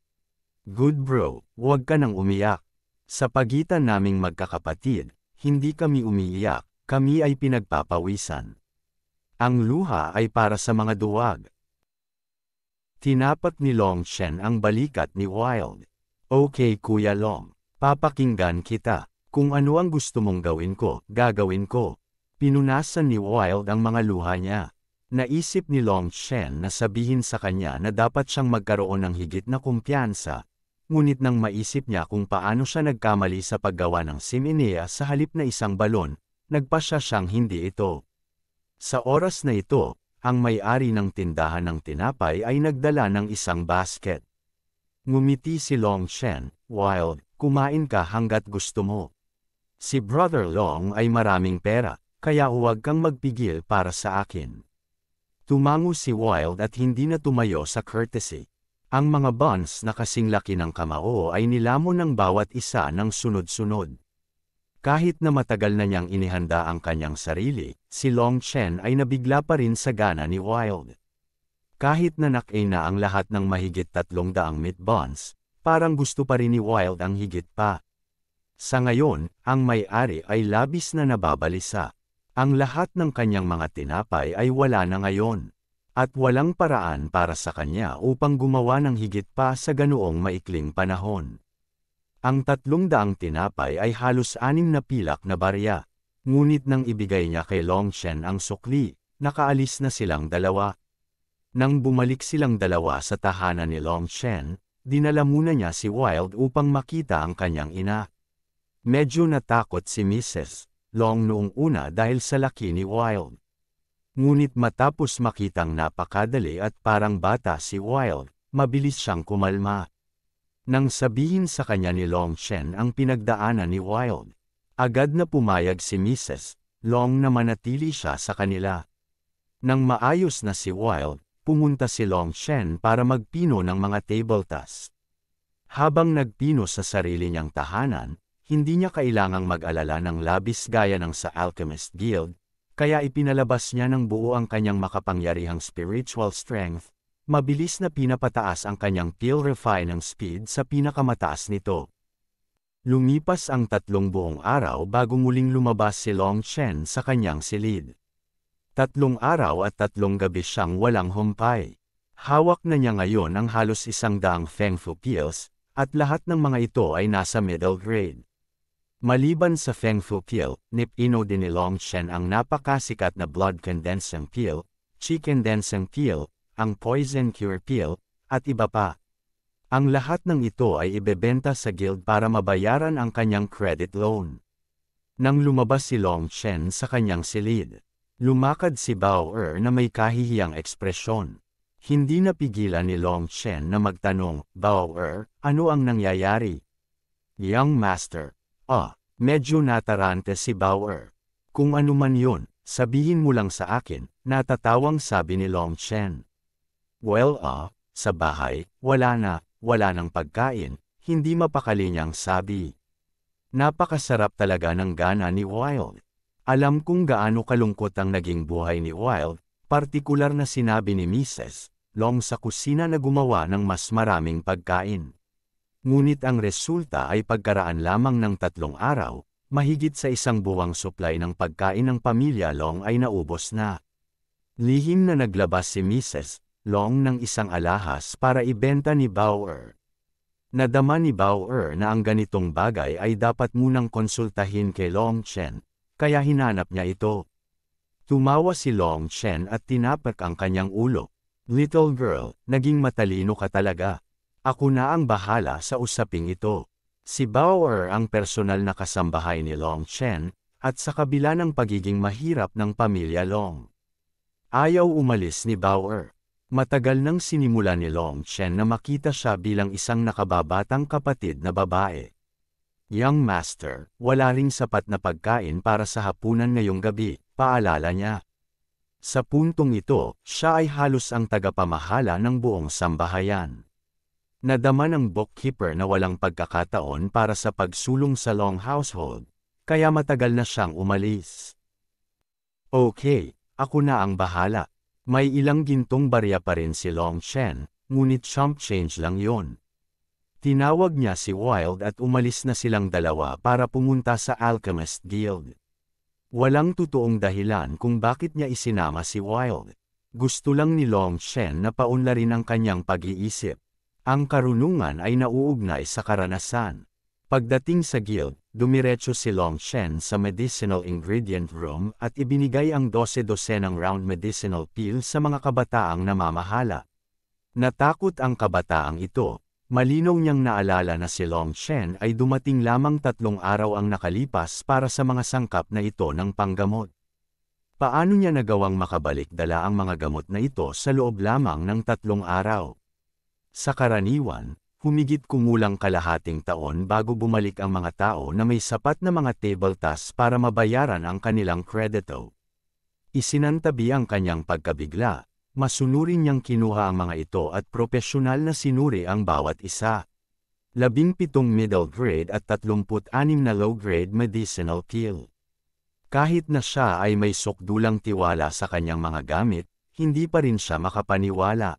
Good bro, huwag ka nang umiyak. Sa pagitan naming magkakapatid, hindi kami umiiyak, kami ay pinagpapawisan. Ang luha ay para sa mga duwag. Tinapat ni Long Chen ang balikat ni Wild. Okay Kuya Long, papakinggan kita. Kung ano ang gusto mong gawin ko, gagawin ko. Pinunasan ni Wild ang mga luha niya. Naisip ni Long Chen na sabihin sa kanya na dapat siyang magkaroon ng higit na kumpiyansa, ngunit nang maisip niya kung paano siya nagkamali sa paggawa ng simenea sa halip na isang balon, nagpasya siyang hindi ito. Sa oras na ito, ang may-ari ng tindahan ng tinapay ay nagdala ng isang basket. Ngumiti si Long Chen, Wild, kumain ka hanggat gusto mo. Si Brother Long ay maraming pera, kaya huwag kang magpigil para sa akin. Tumango si Wild at hindi na tumayo sa courtesy. Ang mga buns na kasing laki ng kamao ay nilamon ng bawat isa ng sunod-sunod. Kahit na matagal na niyang inihanda ang kanyang sarili, si Long Chen ay nabigla pa rin sa gana ni Wild. Kahit na nakay na ang lahat ng mahigit 300 meat buns, parang gusto pa rin ni Wild ang higit pa. Sa ngayon, ang may-ari ay labis na nababalisa. Ang lahat ng kanyang mga tinapay ay wala na ngayon. At walang paraan para sa kanya upang gumawa ng higit pa sa ganoong maikling panahon. Ang 300 tinapay ay halos 6 na pilak na barya. Ngunit nang ibigay niya kay Long Chen ang sukli, nakaalis na silang dalawa. Nang bumalik silang dalawa sa tahanan ni Long Chen, dinala muna niya si Wild upang makita ang kanyang ina. Medyo natakot si Mrs. Long noong una dahil sa laki ni Wild. Ngunit matapos makitang napakadali at parang bata si Wild, mabilis siyang kumalma. Nang sabihin sa kanya ni Long Chen ang pinagdaanan ni Wild, agad na pumayag si Mrs. Long na manatili siya sa kanila. Nang maayos na si Wild, pumunta si Long Chen para magpino ng mga table tasks. Habang nagpino sa sarili niyang tahanan, hindi niya kailangang mag-alala ng labis gaya ng sa Alchemist Guild, kaya ipinalabas niya ng buo ang kanyang makapangyarihang spiritual strength, mabilis na pinapataas ang kanyang pure ng speed sa pinakamataas nito. Lumipas ang 3 buong araw bago muling lumabas si Long Chen sa kanyang silid. 3 araw at 3 gabi siyang walang humpay. Hawak na niya ngayon ang halos 100 Feng Fu pills, at lahat ng mga ito ay nasa middle grade. Maliban sa Feng Fu pill, nipino din ni Long Chen ang napakasikat na blood condensing pill, chi condensing pill, ang poison cure pill, at iba pa. Ang lahat ng ito ay ibebenta sa guild para mabayaran ang kanyang credit loan. Nang lumabas si Long Chen sa kanyang silid, lumakad si Bao Er na may kahihiyang ekspresyon. Hindi napigilan ni Long Chen na magtanong, "Bao Er, ano ang nangyayari?" "Young Master." Medyo natarante si Bao Er. "Kung ano man yun, sabihin mo lang sa akin," natatawang sabi ni Long Chen. "Well, sa bahay, wala nang pagkain," hindi mapakali niyang sabi. Napakasarap talaga ng gana ni Wild. Alam kung gaano kalungkot ang naging buhay ni Wild, partikular na sinabi ni Mrs. Long sa kusina na gumawa ng mas maraming pagkain. Ngunit ang resulta ay pagkaraan lamang ng 3 araw, mahigit sa 1 buwang supply ng pagkain ng pamilya Long ay naubos na. Lihim na naglabas si Mrs. Long ng isang alahas para ibenta ni Bao Er. Nadama ni Bao Er na ang ganitong bagay ay dapat munang konsultahin kay Long Chen, kaya hinanap niya ito. Tumawa si Long Chen at tinapak ang kanyang ulo. "Little girl, naging matalino ka talaga. Ako na ang bahala sa usaping ito." Si Bao Er ang personal na kasambahay ni Long Chen, at sa kabila ng pagiging mahirap ng pamilya Long, ayaw umalis ni Bao Er. Matagal nang sinimula ni Long Chen na makita siya bilang isang nakababatang kapatid na babae. "Young Master, wala ring sapat na pagkain para sa hapunan ngayong gabi," paalala niya. Sa puntong ito, siya ay halos ang tagapamahala ng buong sambahayan. Nadama ng bookkeeper na walang pagkakataon para sa pagsulong sa Long household, kaya matagal na siyang umalis. "Okay, ako na ang bahala." May ilang gintong barya pa rin si Long Chen, ngunit chump change lang yon. Tinawag niya si Wild at umalis na silang dalawa para pumunta sa Alchemist Guild. Walang totoong dahilan kung bakit niya isinama si Wild. Gusto lang ni Long Chen na paunlarin ang kanyang pag-iisip. Ang karunungan ay nauugnay sa karanasan. Pagdating sa guild, dumiretso si Long Chen sa medicinal ingredient room at ibinigay ang 12-dosenang round medicinal pill sa mga kabataang namamahala. Natakot ang kabataang ito. Malinaw niyang naalala na si Long Chen ay dumating lamang 3 araw ang nakalipas para sa mga sangkap na ito ng panggamot. Paano niya nagawang makabalik dala ang mga gamot na ito sa loob lamang ng 3 araw? Sa karaniwan, humigit kumulang kalahating taon bago bumalik ang mga tao na may sapat na mga table tasks para mabayaran ang kanilang kredito. Isinantabi ang kanyang pagkabigla, Masunurin niyang kinuha ang mga ito at propesyonal na sinuri ang bawat isa. 17 middle grade at 36 na low grade medicinal pill. Kahit na siya ay may sukdulang tiwala sa kanyang mga gamit, hindi pa rin siya makapaniwala.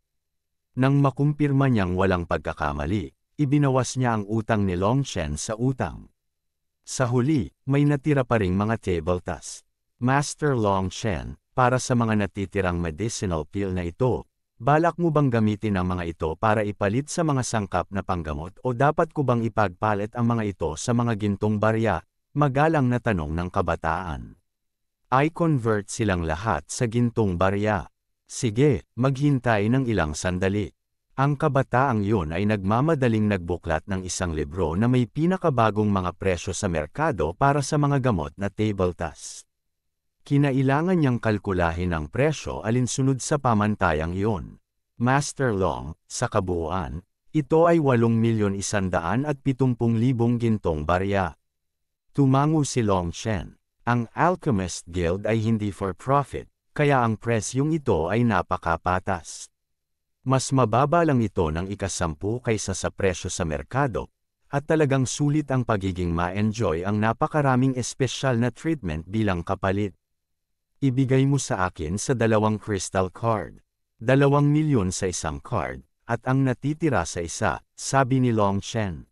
Nang makumpirma niyang walang pagkakamali, ibinawas niya ang utang ni Longchen sa utang. Sa huli, may natira pa ring mga table tas. Master Longchen, para sa mga natitirang medicinal pill na ito, balak mo bang gamitin ang mga ito para ipalit sa mga sangkap na panggamot o dapat ko bang ipagpalit ang mga ito sa mga gintong barya? Magalang na tanong ng kabataan. Ay convert silang lahat sa gintong barya. Sige, maghintay ng ilang sandali. Ang kabataang yun ay nagmamadaling nagbuklat ng isang libro na may pinakabagong mga presyo sa merkado para sa mga gamot na table tas. Kinailangan niyang kalkulahin ang presyo alinsunod sa pamantayang iyon. Master Long, sa kabuuan, ito ay 8,170,000 gintong barya. Tumango si Longchen. Ang Alchemist Guild ay hindi for profit, kaya ang presyong ito ay napakapatas. Mas mababa lang ito ng ika-10 kaysa sa presyo sa merkado, at talagang sulit ang pagiging ma-enjoy ang napakaraming espesyal na treatment bilang kapalit. Ibigay mo sa akin sa 2 crystal card. 2,000,000 sa isang card, at ang natitira sa isa, sabi ni Longchen.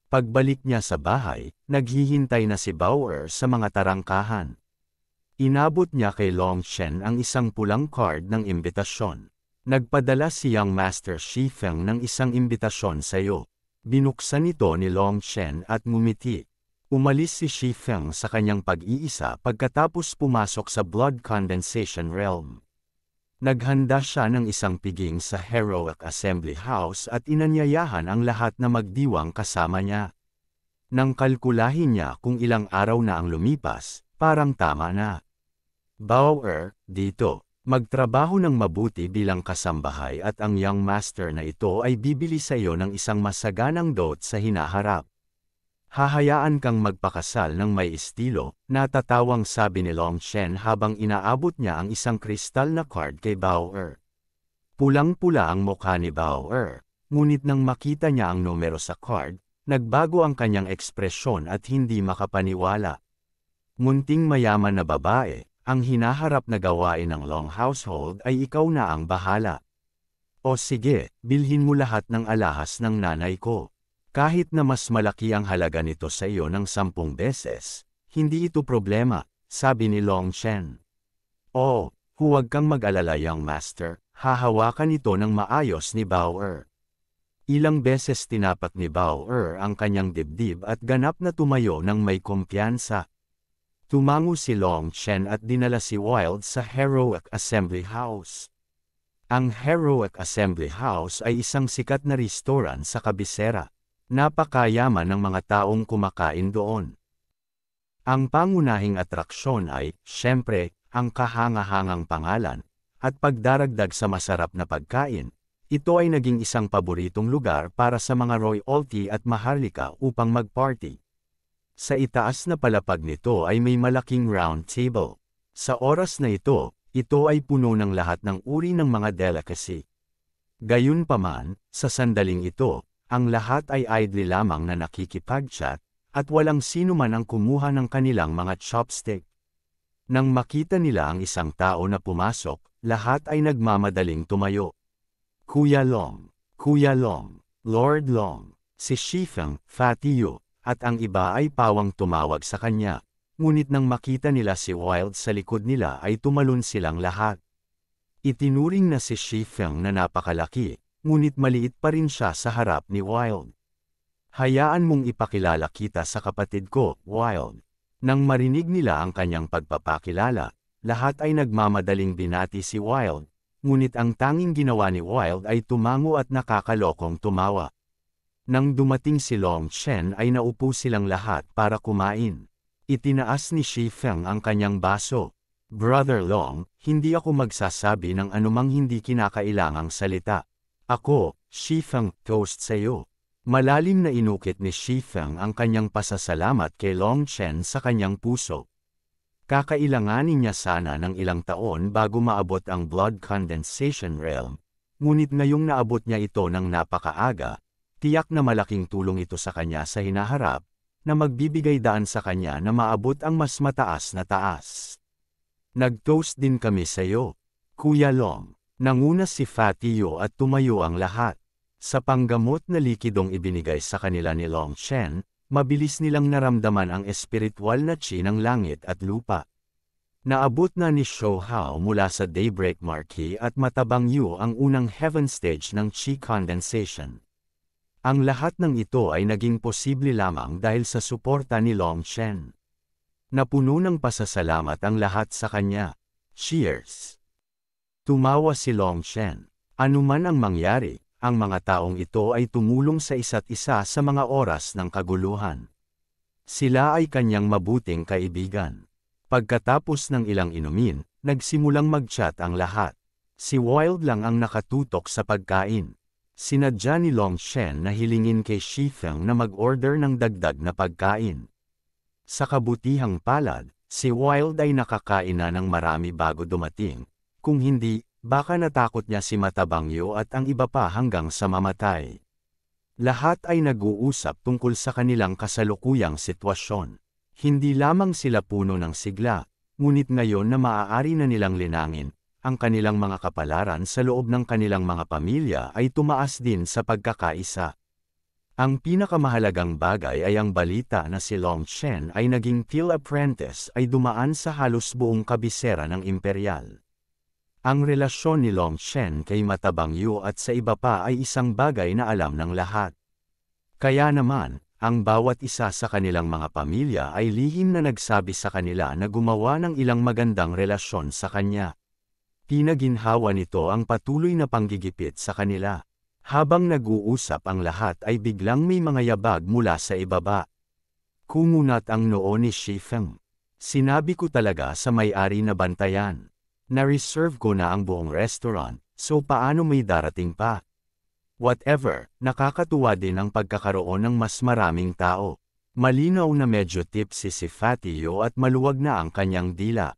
Pagbalik niya sa bahay, naghihintay na si Bauer sa mga tarangkahan. Inabot niya kay Longchen ang isang pulang card ng imbitasyon. Nagpadala si Young Master Shifeng ng isang imbitasyon sa iyo. Binuksan ito ni Longchen at ngumiti. Umalis si Shifeng sa kanyang pag-iisa pagkatapos pumasok sa Blood Condensation Realm. Naghanda siya ng isang piging sa Heroic Assembly House at inanyayahan ang lahat na magdiwang kasama niya. Nang kalkulahin niya kung ilang araw na ang lumipas, parang tama na. Bauer, dito, magtrabaho ng mabuti bilang kasambahay at ang young master na ito ay bibili sa iyo ng isang masaganang dot sa hinaharap. Hahayaan kang magpakasal ng may estilo, natatawang sabi ni Longchen habang inaabot niya ang isang kristal na card kay Bauer. Pulang-pula ang mukha ni Bauer, ngunit nang makita niya ang numero sa card, nagbago ang kanyang ekspresyon at hindi makapaniwala. Munting mayaman na babae, ang hinaharap na gawain ng Long household ay ikaw na ang bahala. O sige, bilhin mo lahat ng alahas ng nanay ko. Kahit na mas malaki ang halaga nito sa iyo ng 10 beses, hindi ito problema, sabi ni Longchen. Oh, huwag kang mag-alala young master, hahawakan ito ng maayos ni Bauer. Ilang beses tinapak ni Bauer ang kanyang dibdib at ganap na tumayo ng may kumpiyansa. Tumango si Longchen at dinala si Wild sa Heroic Assembly House. Ang Heroic Assembly House ay isang sikat na restaurant sa kabisera. Napakayaman ng mga taong kumakain doon. Ang pangunahing atraksyon ay, syempre, ang kahanga-hangang pangalan, at pagdaragdag sa masarap na pagkain, ito ay naging isang paboritong lugar para sa mga royalty at maharlika upang mag-party. Sa itaas na palapag nito ay may malaking round table. Sa oras na ito ay puno ng lahat ng uri ng mga delicacy. Gayunpaman, sa sandaling ito, ang lahat ay idly lamang na nakikipag-chat, at walang sino man ang kumuha ng kanilang mga chopstick. Nang makita nila ang isang tao na pumasok, lahat ay nagmamadaling tumayo. Kuya Long, Lord Long, si Shifeng, Fatio, at ang iba ay pawang tumawag sa kanya, ngunit nang makita nila si Wild sa likod nila ay tumalon silang lahat. Itinuring na si Shifeng na napakalaki, ngunit maliit pa rin siya sa harap ni Wild. Hayaan mong ipakilala kita sa kapatid ko, Wild. Nang marinig nila ang kanyang pagpapakilala, lahat ay nagmamadaling binati si Wild, ngunit ang tanging ginawa ni Wild ay tumango at nakakalokong tumawa. Nang dumating si Longchen ay naupo silang lahat para kumain. Itinaas ni Shifeng ang kanyang baso. Brother Long, hindi ako magsasabi ng anumang hindi kinakailangang salita. Ako, Shifeng, toast sa iyo. Malalim na inukit ni Shifeng ang kanyang pasasalamat kay Longchen sa kanyang puso. Kakailanganin niya sana ng ilang taon bago maabot ang blood condensation realm, ngunit ngayong naabot niya ito ng napakaaga, tiyak na malaking tulong ito sa kanya sa hinaharap, na magbibigay daan sa kanya na maabot ang mas mataas na taas. Nag-toast din kami sa'yo, Kuya Long. Nanguna si Fatio at tumayo ang lahat. Sa panggamot na likidong ibinigay sa kanila ni Long Chen, mabilis nilang naramdaman ang espiritual na chi ng langit at lupa. Naabot na ni Shou Hao mula sa Daybreak Marquee at Matabang Yu ang unang heaven stage ng chi condensation. Ang lahat ng ito ay naging posible lamang dahil sa suporta ni Long Chen. Napuno ng pasasalamat ang lahat sa kanya. Cheers! Tumawa si Long Chen. Anuman ang mangyari, ang mga taong ito ay tumulong sa isa't isa sa mga oras ng kaguluhan. Sila ay kanyang mabuting kaibigan. Pagkatapos ng ilang inumin, nagsimulang mag-chat ang lahat. Si Wild lang ang nakatutok sa pagkain. Sinadya ni Long Chen na hilingin kay Shifeng na mag-order ng dagdag na pagkain. Sa kabutihang palad, si Wild ay nakakain na ng marami bago dumating. Kung hindi, baka natakot niya si Matabang Yu at ang iba pa hanggang sa mamatay. Lahat ay nag-uusap tungkol sa kanilang kasalukuyang sitwasyon. Hindi lamang sila puno ng sigla, ngunit ngayon na maaari na nilang linangin, ang kanilang mga kapalaran sa loob ng kanilang mga pamilya ay tumaas din sa pagkakaisa. Ang pinakamahalagang bagay ay ang balita na si Long Chen ay naging field apprentice ay dumaan sa halos buong kabisera ng imperial. Ang relasyon ni Long Chen kay Matabang Yu at sa iba pa ay isang bagay na alam ng lahat. Kaya naman, ang bawat isa sa kanilang mga pamilya ay lihim na nagsabi sa kanila na gumawa ng ilang magandang relasyon sa kanya. Pinaginhawa nito ang patuloy na panggigipit sa kanila. Habang nag-uusap ang lahat ay biglang may mga yabag mula sa ibaba. Kumunat ang noo ni Shifeng. Sinabi ko talaga sa may-ari na bantayan. Na-reserve ko na ang buong restaurant, so paano may darating pa? Whatever, nakakatuwa din ang pagkakaroon ng mas maraming tao. Malinaw na medyo tipsy si Fatio at maluwag na ang kanyang dila.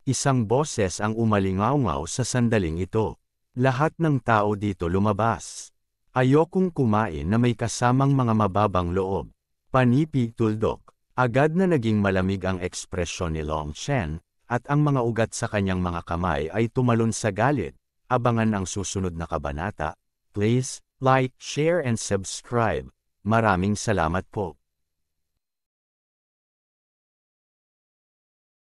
Isang boses ang umalingaw-ngaw sa sandaling ito. Lahat ng tao dito lumabas. Ayokong kumain na may kasamang mga mababang loob. Panipi tuldok. Agad na naging malamig ang ekspresyon ni Long Chen, at ang mga ugat sa kanyang mga kamay ay tumalon sa galit. Abangan ang susunod na kabanata. Please, like, share and subscribe. Maraming salamat po.